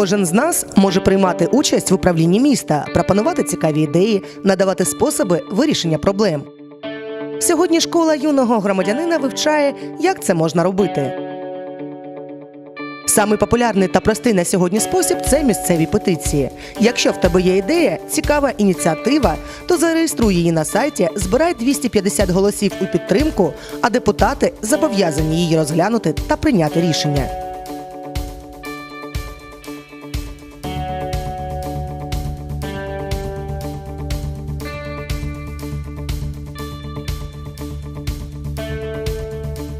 Кожен з нас може приймати участь в управлінні міста, пропонувати цікаві ідеї, надавати способи вирішення проблем. Сьогодні школа юного громадянина вивчає, як це можна робити. Самий популярний та простий на сьогодні спосіб – це місцеві петиції. Якщо в тебе є ідея, цікава ініціатива, то зареєструй її на сайті, збирай 250 голосів у підтримку, а депутати зобов'язані її розглянути та прийняти рішення.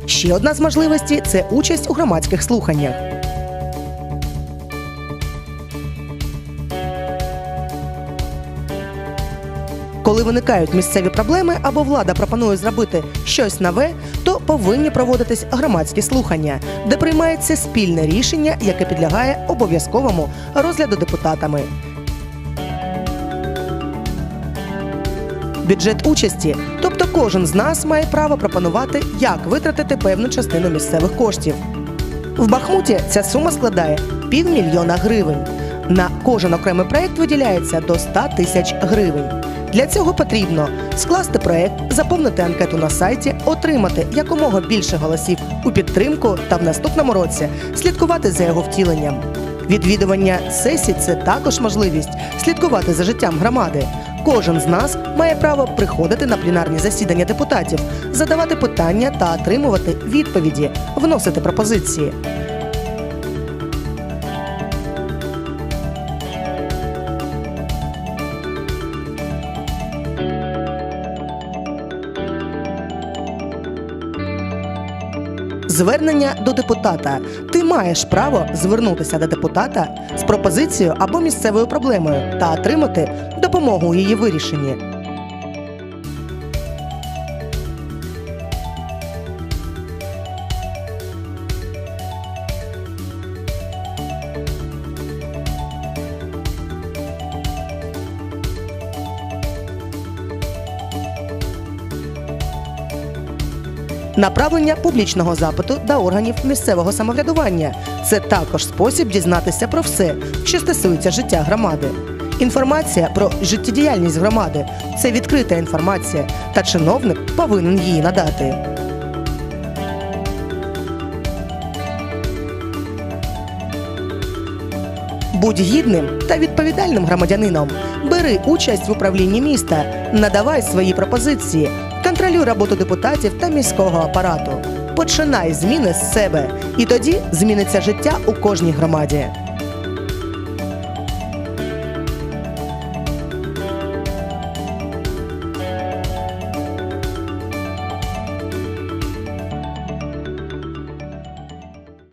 Ще одна з можливостей – це участь у громадських слуханнях. Коли виникають місцеві проблеми або влада пропонує зробити щось нове, то повинні проводитись громадські слухання, де приймається спільне рішення, яке підлягає обов'язковому розгляду депутатами. Бюджет участі, тобто кожен з нас має право пропонувати, як витратити певну частину місцевих коштів. В Бахмуті ця сума складає 500 000 гривень. На кожен окремий проєкт виділяється до 100 тисяч гривень. Для цього потрібно скласти проєкт, заповнити анкету на сайті, отримати якомога більше голосів у підтримку та в наступному році слідкувати за його втіленням. Відвідування сесій – це також можливість слідкувати за життям громади. Кожен з нас має право приходити на пленарні засідання депутатів, задавати питання та отримувати відповіді, вносити пропозиції. Звернення до депутата. Ти маєш право звернутися до депутата з пропозицією або місцевою проблемою та отримати допомогу у її вирішенні. Направлення публічного запиту до органів місцевого самоврядування – це також спосіб дізнатися про все, що стосується життя громади. Інформація про життєдіяльність громади – це відкрита інформація, та чиновник повинен її надати. Будь гідним та відповідальним громадянином. Бери участь в управлінні міста, надавай свої пропозиції, контролюй роботу депутатів та міського апарату. Починай зміни з себе, і тоді зміниться життя у кожній громаді.